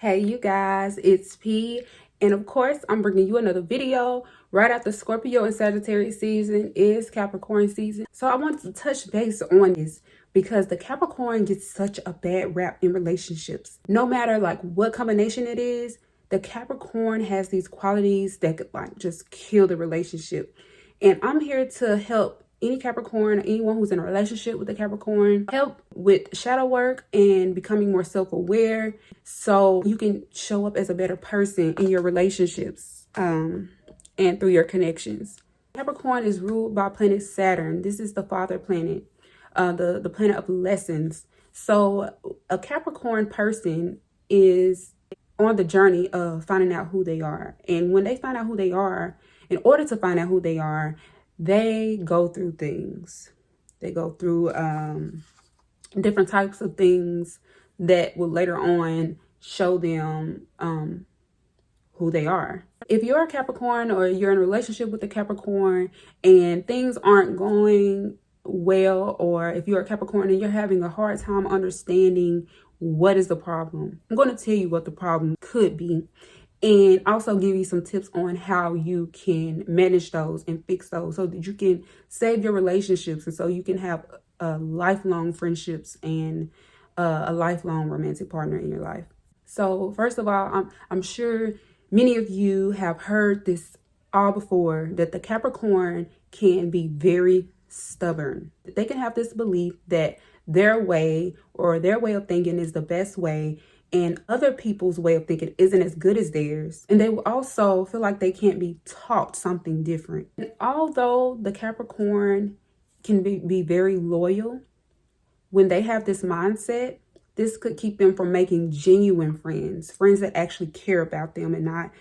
Hey you guys, it's P, and of course I'm bringing you another video. Right after Scorpio and Sagittarius season is Capricorn season. So I wanted to touch base on this because the Capricorn gets such a bad rap in relationships. No matter like what combination it is, the Capricorn has these qualities that could like just kill the relationship. And I'm here to help any Capricorn, anyone who's in a relationship with a Capricorn, help with shadow work and becoming more self-aware so you can show up as a better person in your relationships and through your connections. Capricorn is ruled by planet Saturn. This is the father planet, the planet of lessons. So a Capricorn person is on the journey of finding out who they are. And when they find out who they are, in order to find out who they are, they go through things. They go through different types of things that will later on show them who they are. If you're a Capricorn or you're in a relationship with a Capricorn and things aren't going well, or if you're a Capricorn and you're having a hard time understanding what is the problem, I'm going to tell you what the problem could be and also give you some tips on how you can manage those and fix those so that you can save your relationships and so you can have lifelong friendships and a lifelong romantic partner in your life. So first of all, I'm sure many of you have heard this all before, that the Capricorn can be very stubborn. They can have this belief that their way or their way of thinking is the best way, and other people's way of thinking isn't as good as theirs. And they will also feel like they can't be taught something different. And although the Capricorn can be very loyal, when they have this mindset, this could keep them from making genuine friends that actually care about them and not,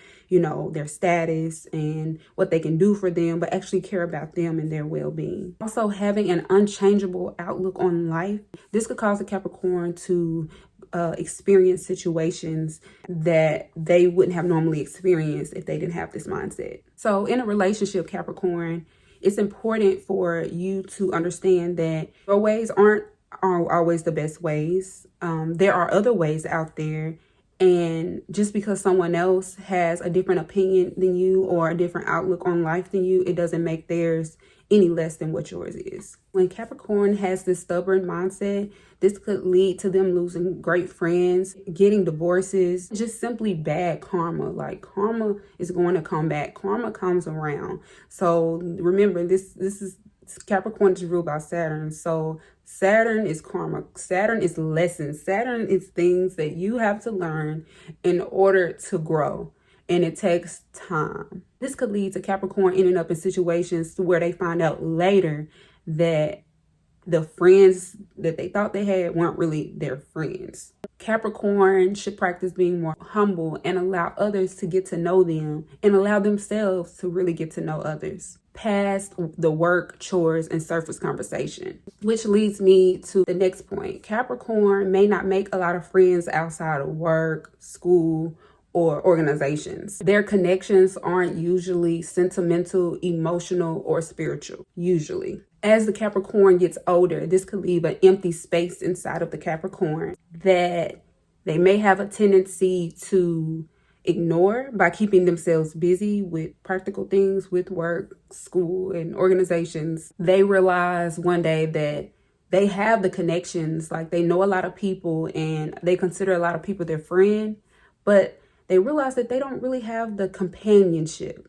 their status and what they can do for them, but actually care about them and their well-being. Also, having an unchangeable outlook on life, this could cause a Capricorn to experience situations that they wouldn't have normally experienced if they didn't have this mindset. So in a relationship, Capricorn, it's important for you to understand that your ways aren't always the best ways. There are other ways out there. And just because someone else has a different opinion than you or a different outlook on life than you, it doesn't make theirs any less than what yours is. When Capricorn has this stubborn mindset, this could lead to them losing great friends, getting divorces, just simply bad karma. Like karma is going to come back. Karma comes around. So remember, this is Capricorn is ruled by Saturn. So Saturn is karma. Saturn is lessons. Saturn is things that you have to learn in order to grow. And it takes time. This could lead to Capricorn ending up in situations where they find out later that the friends that they thought they had weren't really their friends. Capricorn should practice being more humble and allow others to get to know them and allow themselves to really get to know others past the work, chores, and surface conversation. Which leads me to the next point. Capricorn may not make a lot of friends outside of work, school, or organizations. Their connections aren't usually sentimental, emotional, or spiritual, usually. As the Capricorn gets older, this could leave an empty space inside of the Capricorn that they may have a tendency to ignore by keeping themselves busy with practical things, with work, school, and organizations. They realize one day that they have the connections, like they know a lot of people and they consider a lot of people their friend, but they realize that they don't really have the companionship.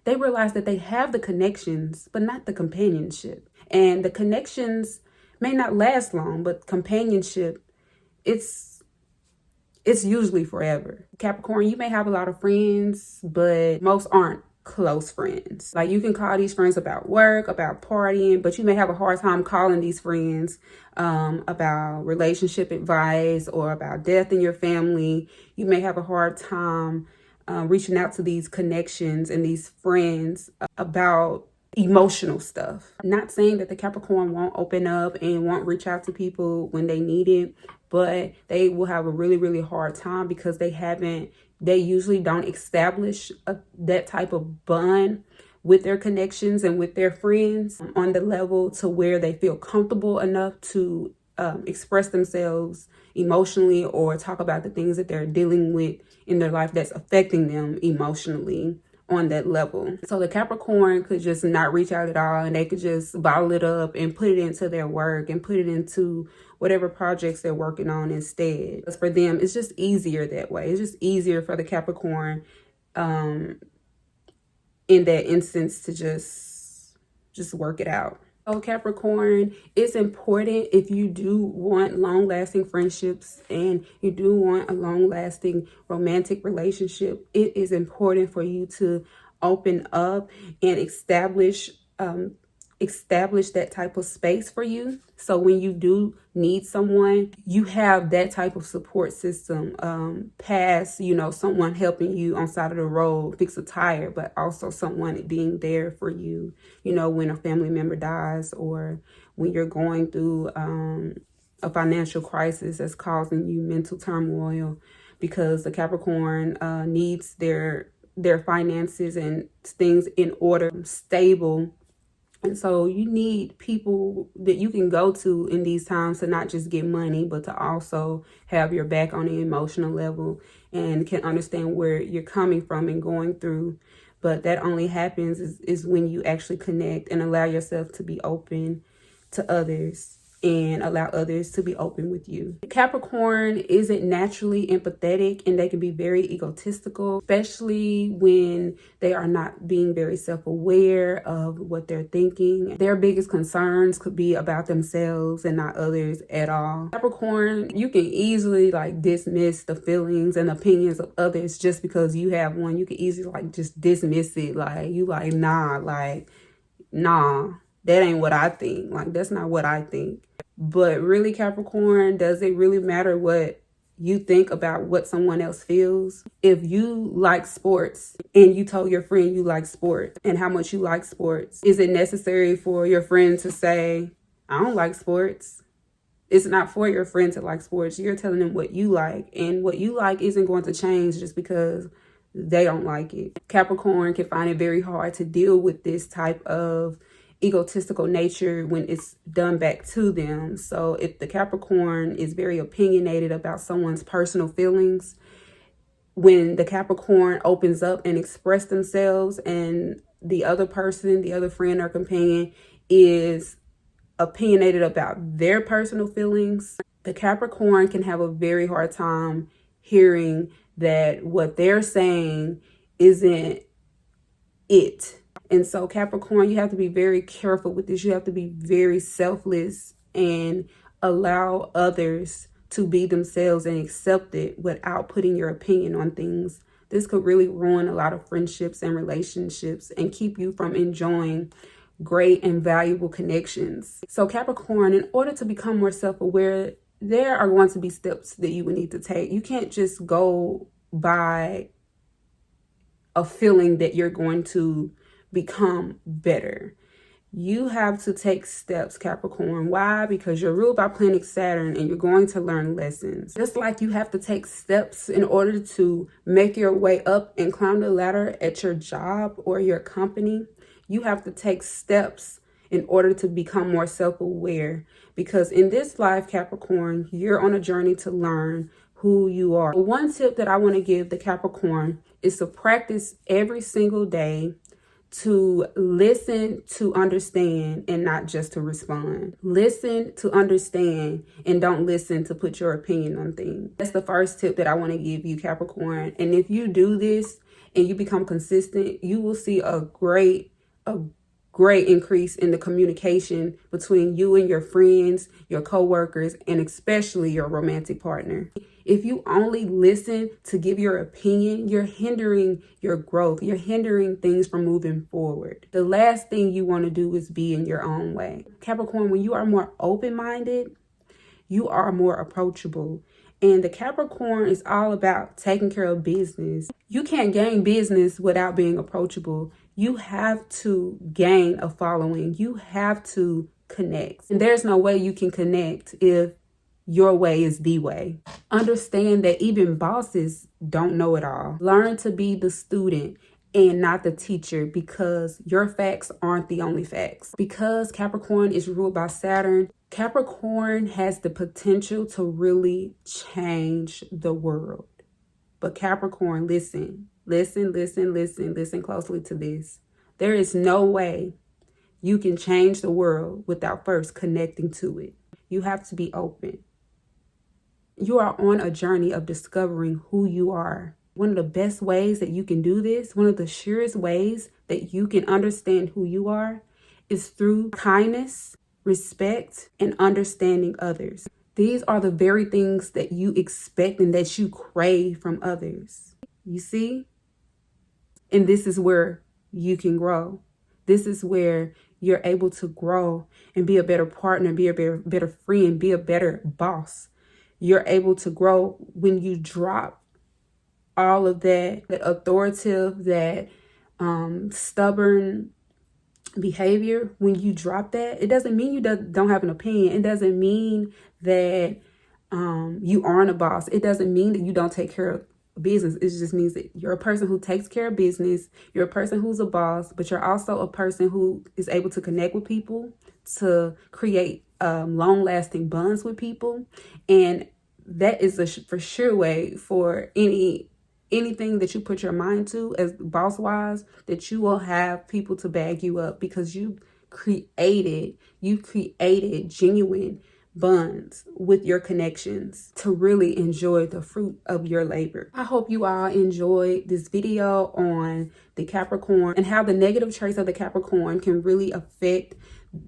They realize that they have the connections, but not the companionship. And the connections may not last long, but companionship, it's usually forever. Capricorn, you may have a lot of friends, but most aren't close friends. Like you can call these friends about work, about partying, but you may have a hard time calling these friends about relationship advice or about death in your family. You may have a hard time reaching out to these connections and these friends about emotional stuff. Not saying that the Capricorn won't open up and won't reach out to people when they need it, but they will have a really, really hard time because they usually don't establish that type of bond with their connections and with their friends on the level to where they feel comfortable enough to express themselves emotionally, or talk about the things that they're dealing with in their life that's affecting them emotionally on that level. So the Capricorn could just not reach out at all, and they could just bottle it up and put it into their work and put it into whatever projects they're working on instead. Because for them, it's just easier that way. It's just easier for the Capricorn in that instance to just work it out. So Capricorn, it's important if you do want long-lasting friendships and you do want a long-lasting romantic relationship, it is important for you to open up and establish that type of space for you. So when you do need someone, you have that type of support system, past, someone helping you on side of the road, fix a tire, but also someone being there for you, when a family member dies, or when you're going through a financial crisis that's causing you mental turmoil, because the Capricorn needs their finances and things in order, stable. And so you need people that you can go to in these times to not just get money, but to also have your back on the emotional level and can understand where you're coming from and going through. But that only happens is when you actually connect and allow yourself to be open to others and allow others to be open with you. Capricorn isn't naturally empathetic, and they can be very egotistical, especially when they are not being very self-aware of what they're thinking. Their biggest concerns could be about themselves and not others at all. Capricorn, you can easily dismiss the feelings and opinions of others just because you have one. You can easily just dismiss it. Nah, that ain't what I think. That's not what I think. But really, Capricorn, does it really matter what you think about what someone else feels? If you like sports and you told your friend you like sports and how much you like sports, is it necessary for your friend to say, I don't like sports? It's not for your friend to like sports. You're telling them what you like, and what you like isn't going to change just because they don't like it. Capricorn can find it very hard to deal with this type of egotistical nature when it's done back to them. So if the Capricorn is very opinionated about someone's personal feelings, when the Capricorn opens up and express themselves and the other person, the other friend or companion is opinionated about their personal feelings, the Capricorn can have a very hard time hearing that what they're saying isn't it. And so Capricorn, you have to be very careful with this. You have to be very selfless and allow others to be themselves and accept it without putting your opinion on things. This could really ruin a lot of friendships and relationships and keep you from enjoying great and valuable connections. So Capricorn, in order to become more self-aware, there are going to be steps that you would need to take. You can't just go by a feeling that you're going to become better. You have to take steps, Capricorn. Why? Because you're ruled by Planet Saturn and you're going to learn lessons. Just like you have to take steps in order to make your way up and climb the ladder at your job or your company, you have to take steps in order to become more self-aware. Because in this life, Capricorn, you're on a journey to learn who you are. One tip that I want to give the Capricorn is to practice every single day to listen to understand and not just to respond. Listen to understand and don't listen to put your opinion on things. That's the first tip that I want to give you, Capricorn. And if you do this and you become consistent, you will see a great increase in the communication between you and your friends, your coworkers, and especially your romantic partner. If you only listen to give your opinion, you're hindering your growth. You're hindering things from moving forward. The last thing you want to do is be in your own way. Capricorn, when you are more open-minded, you are more approachable. And the Capricorn is all about taking care of business. You can't gain business without being approachable. You have to gain a following. You have to connect. And there's no way you can connect if your way is the way. Understand that even bosses don't know it all. Learn to be the student and not the teacher, because your facts aren't the only facts. Because Capricorn is ruled by Saturn, Capricorn has the potential to really change the world. But Capricorn, listen closely to this. There is no way you can change the world without first connecting to it. You have to be open. You are on a journey of discovering who you are. One of the best ways that you can do this, one of the surest ways that you can understand who you are, is through kindness, respect, and understanding others. These are the very things that you expect and that you crave from others. You see? And this is where you can grow. This is where you're able to grow and be a better partner, be a better friend, be a better boss. You're able to grow when you drop all of that authoritative, that stubborn behavior. When you drop that, it doesn't mean you don't have an opinion. It doesn't mean that you aren't a boss. It doesn't mean that you don't take care of business. It just means that you're a person who takes care of business. You're a person who's a boss, but you're also a person who is able to connect with people, to create long-lasting bonds with people. And that is a for sure way for anything that you put your mind to as boss wise, that you will have people to bag you up, because you created genuine bonds with your connections to really enjoy the fruit of your labor. I hope you all enjoyed this video on the Capricorn and how the negative traits of the Capricorn can really affect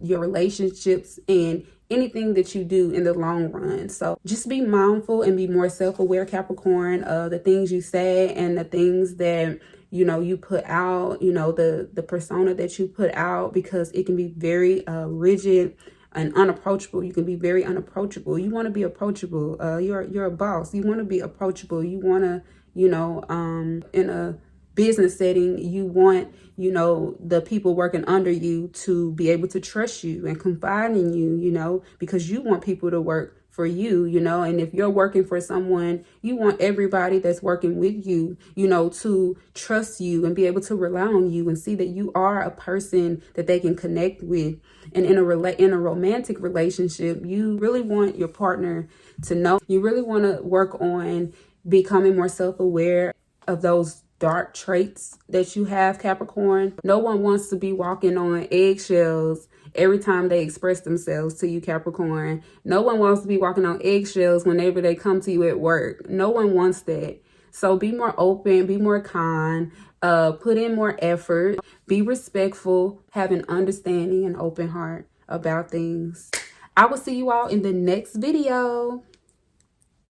your relationships and anything that you do in the long run. So just be mindful and be more self-aware, Capricorn, of the things you say and the things that you put out, the persona that you put out, because it can be very rigid and unapproachable. You can be very unapproachable. You want to be approachable. You're a boss. You want to be approachable. You want to, in a business setting, you want, the people working under you to be able to trust you and confide in you, because you want people to work for you, and if you're working for someone, you want everybody that's working with you, to trust you and be able to rely on you and see that you are a person that they can connect with. And in a romantic relationship, you really want your partner to know. You really want to work on becoming more self-aware of those dark traits that you have, Capricorn. No one wants to be walking on eggshells every time they express themselves to you, Capricorn. No one wants to be walking on eggshells whenever they come to you at work. No one wants that. So be more open, be more kind, put in more effort, be respectful, have an understanding and open heart about things. I will see you all in the next video.